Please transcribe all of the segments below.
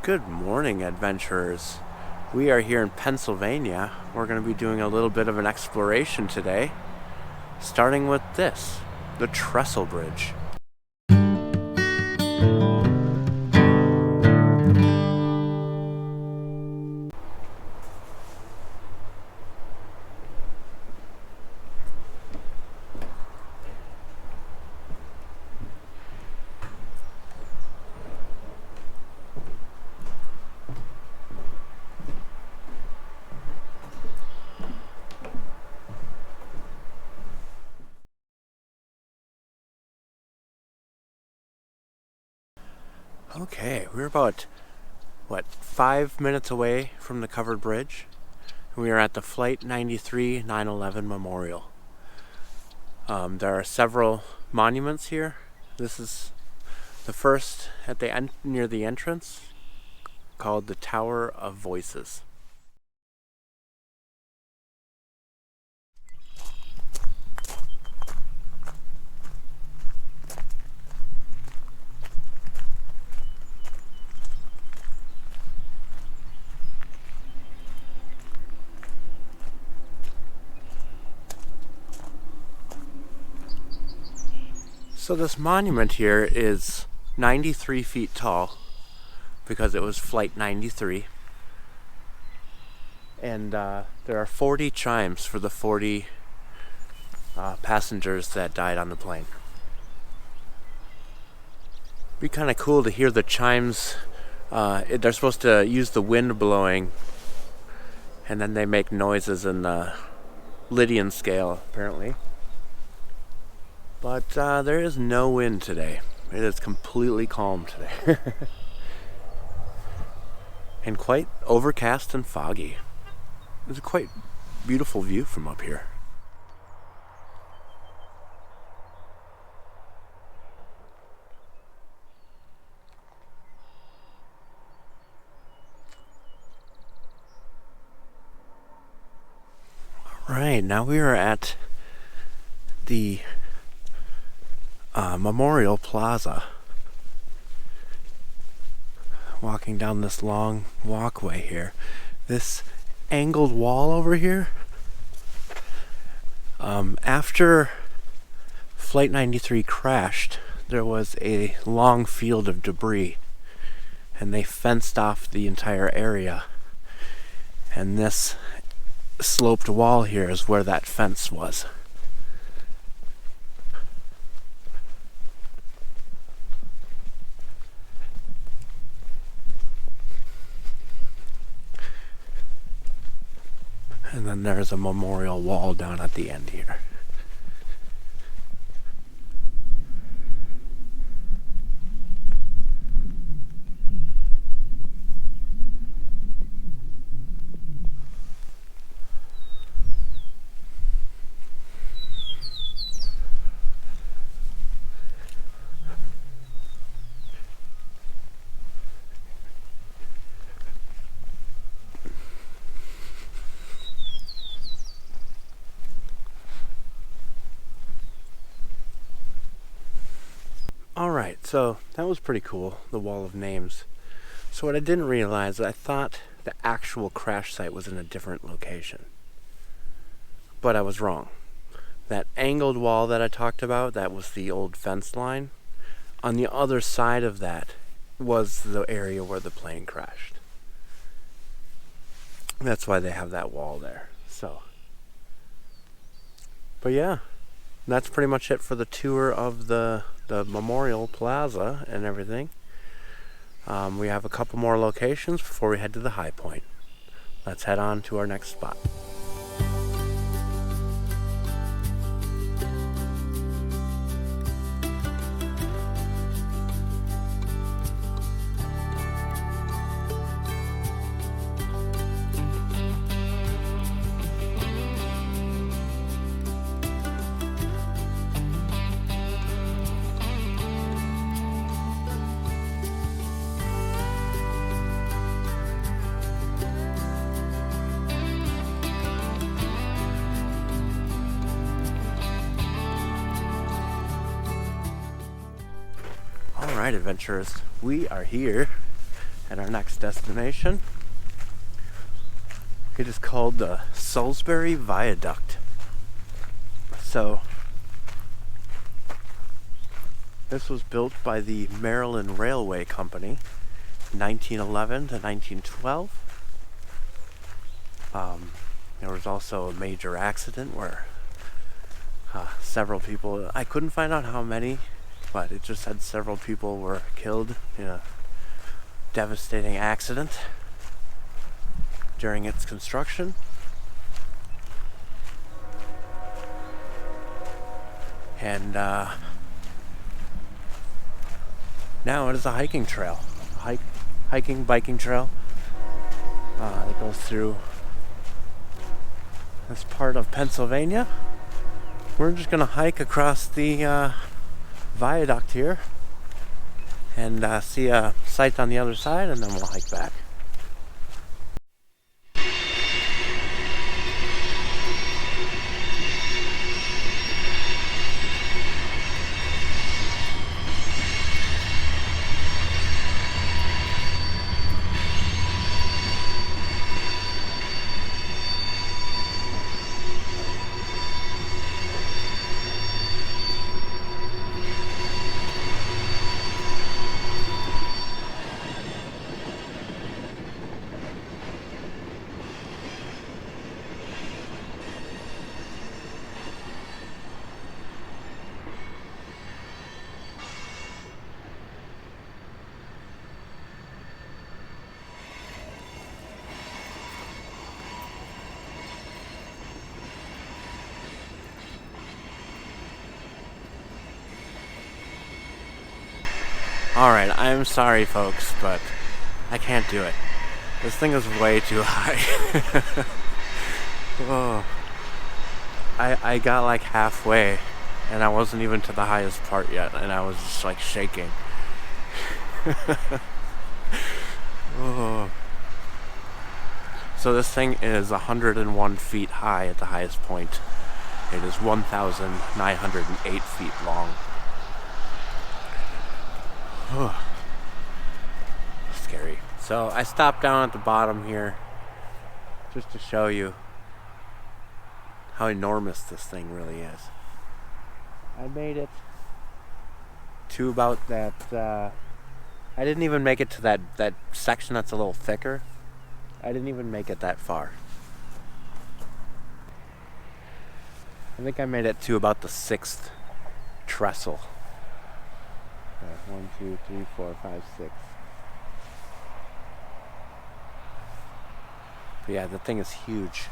Good morning, adventurers. We are here in Pennsylvania. We're going to be doing a little bit of an exploration today, starting with this, the Trestle Bridge. Okay, we're about, 5 minutes away from the covered bridge. We are at the Flight 93 9/11 Memorial. There are several monuments here. This is the first at the near the entrance, called the Tower of Voices. So this monument here is 93 feet tall because it was Flight 93. And there are 40 chimes for the 40 passengers that died on the plane. Be kind of cool to hear the chimes. They're supposed to use the wind blowing, and then they make noises in the Lydian scale, apparently. But there is no wind today. It is completely calm today. And quite overcast and foggy. It's a quite beautiful view from up here. Alright, now we are at the Memorial Plaza. Walking down this long walkway here. This angled wall over here, after Flight 93 crashed, there was a long field of debris, and they fenced off the entire area. And this sloped wall here is where that fence was. And then there's a memorial wall down at the end here. Alright, so that was pretty cool, the wall of names. So what I didn't realize, I thought the actual crash site was in a different location. But I was wrong. That angled wall that I talked about, that was the old fence line. On the other side of that was the area where the plane crashed. That's why they have that wall there. But yeah, that's pretty much it for the tour of the Memorial Plaza and everything. We have a couple more locations before we head to the Highpoint. Let's head on to our next spot. Alright, adventurers, we are here at our next destination. It is called the Salisbury Viaduct. So, this was built by the Maryland Railway Company, 1911 to 1912. There was also a major accident where several people, I couldn't find out how many, but it just said several people were killed in a devastating accident during its construction. And now it is a hiking trail, biking trail that goes through this part of Pennsylvania. We're just gonna hike across the viaduct here and see a site on the other side, and then we'll hike back. Alright, I'm sorry folks, but I can't do it. This thing is way too high. Oh. I got like halfway and I wasn't even to the highest part yet, and I was just like shaking. Oh. So this thing is 101 feet high at the highest point. It is 1,908 feet long. Scary. So I stopped down at the bottom here just to show you how enormous this thing really is. I made it to about that, I didn't even make it to that section that's a little thicker. I didn't even make it that far. I think I made it to about the 6th trestle. 1, 2, 3, 4, 5, 6. But yeah, the thing is huge.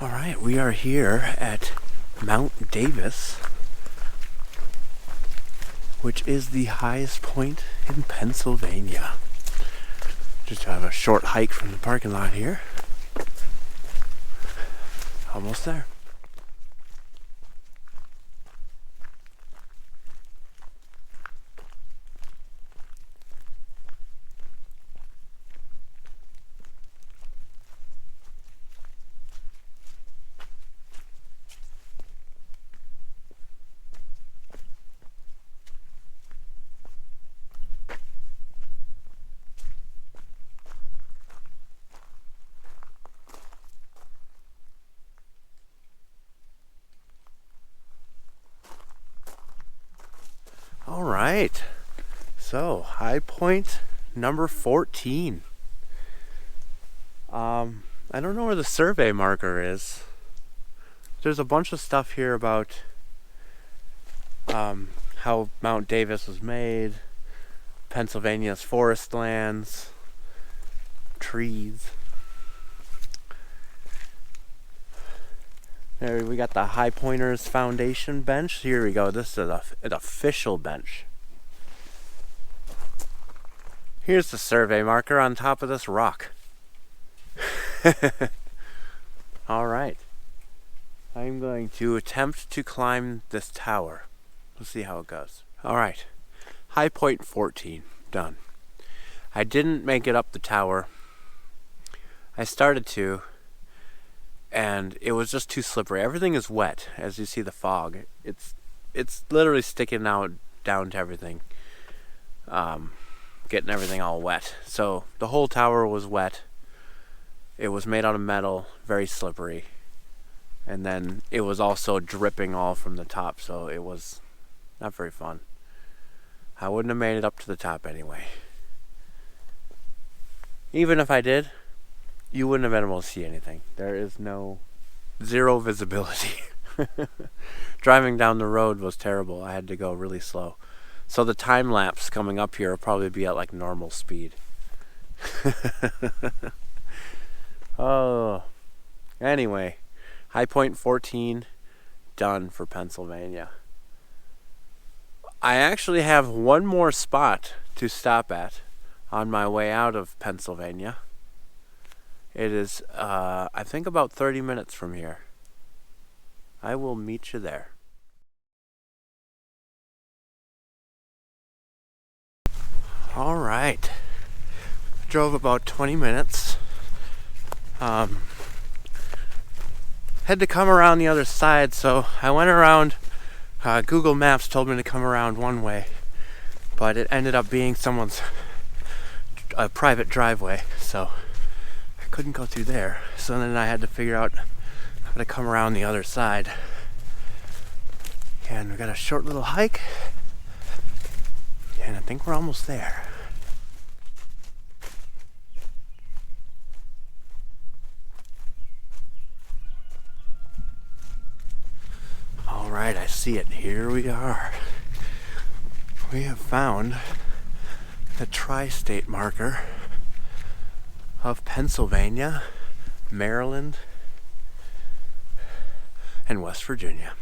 Alright, we are here at Mount Davis, which is the highest point in Pennsylvania. Just have a short hike from the parking lot here. Almost there. All right, so Highpoint number 14. I don't know where the survey marker is. There's a bunch of stuff here about how Mount Davis was made, Pennsylvania's forest lands, trees. There we got the High Pointers Foundation bench. Here we go. This is an official bench. Here's the survey marker on top of this rock. All right. I'm going to attempt to climb this tower. We'll see how it goes. Alright, Highpoint 14, done. I didn't make it up the tower. I started to, and it was just too slippery. Everything is wet, as you see the fog. It's literally sticking out down to everything. Getting everything all wet. So the whole tower was wet. It was made out of metal, very slippery. And then it was also dripping all from the top, so it was not very fun. I wouldn't have made it up to the top anyway. Even if I did, you wouldn't have been able to see anything. There is zero visibility. Driving down the road was terrible. I had to go really slow. So the time lapse coming up here will probably be at like normal speed. Oh. Anyway, Highpoint 14 done for Pennsylvania. I actually have one more spot to stop at on my way out of Pennsylvania. It is, I think, about 30 minutes from here. I will meet you there. All right. Drove about 20 minutes. Had to come around the other side, so I went around. Google Maps told me to come around one way, but it ended up being someone's private driveway, so I couldn't go through there. So then I had to figure out how to come around the other side. And we got a short little hike, and I think we're almost there. Alright, I see it. Here we are. We have found the tri-state marker of Pennsylvania, Maryland, and West Virginia.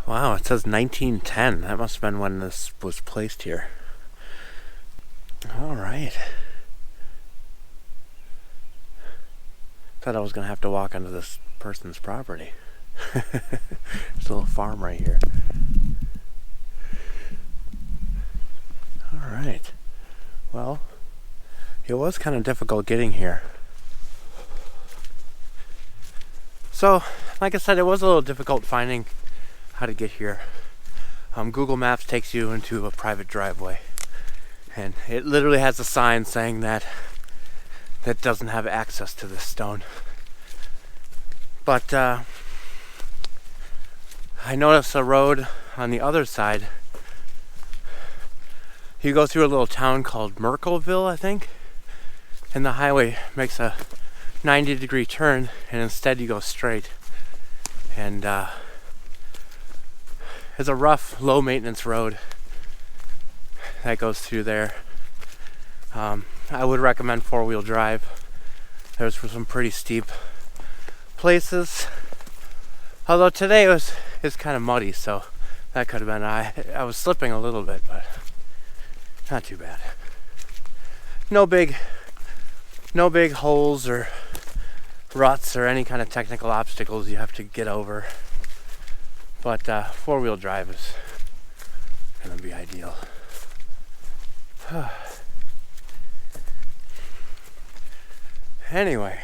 Wow, it says 1910. That must have been when this was placed here. All right. Thought I was going to have to walk onto this person's property. There's a little farm right here. All right. Well, it was kind of difficult getting here. So, like I said, it was a little difficult finding how to get here. Google Maps takes you into a private driveway, and it literally has a sign saying that doesn't have access to this stone. But I noticed a road on the other side. You go through a little town called Merkleville, I think, and the highway makes a 90-degree turn, and instead you go straight. And it's a rough, low-maintenance road that goes through there. I would recommend four-wheel drive. There's some pretty steep places. Although today it's kind of muddy, so that could have been. I was slipping a little bit, but not too bad. No big holes or ruts or any kind of technical obstacles you have to get over. But four-wheel drive is gonna be ideal. Anyway,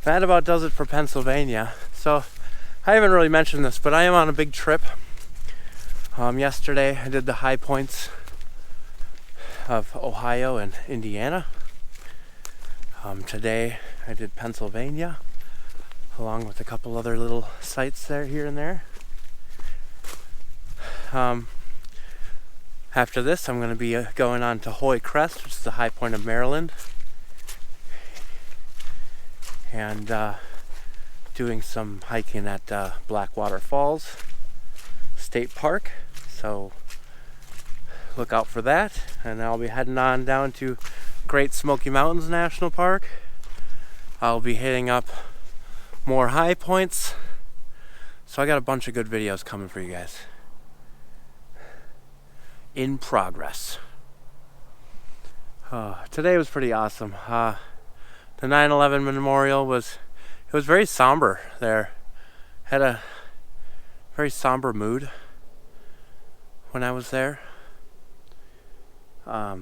that about does it for Pennsylvania. So I haven't really mentioned this, but I am on a big trip. Yesterday I did the high points of Ohio and Indiana. Today I did Pennsylvania, along with a couple other little sites there, here and there. After this, I'm going to be going on to Hoy Crest, which is the high point of Maryland, and doing some hiking at Blackwater Falls State Park. So look out for that. And I'll be heading on down to Great Smoky Mountains National Park. I'll be hitting up more high points. So I got a bunch of good videos coming for you guys. In progress. Today was pretty awesome. The 9/11 memorial was very somber there. Had a very somber mood when I was there. Yeah,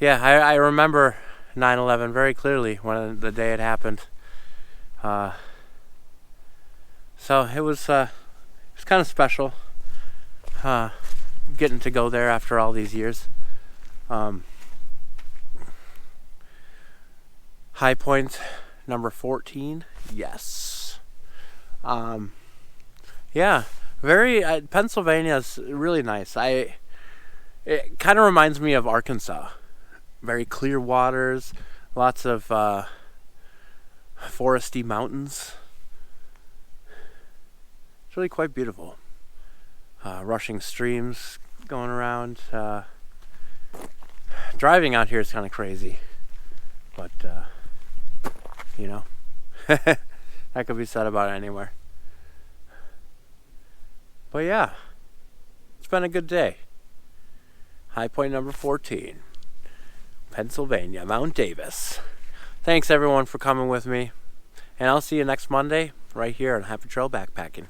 I remember 9/11 very clearly when the day it happened. So it was kind of special getting to go there after all these years. Highpoint number 14, yes. Yeah, very Pennsylvania's really nice. It kind of reminds me of Arkansas. Very clear waters, lots of foresty mountains. It's really quite beautiful. Rushing streams going around. Driving out here is kind of crazy, but you know, that could be said about anywhere. But yeah, it's been a good day. High point number 14, Pennsylvania, Mount Davis. Thanks everyone for coming with me, and I'll see you next Monday right here on Happy Trail Backpacking.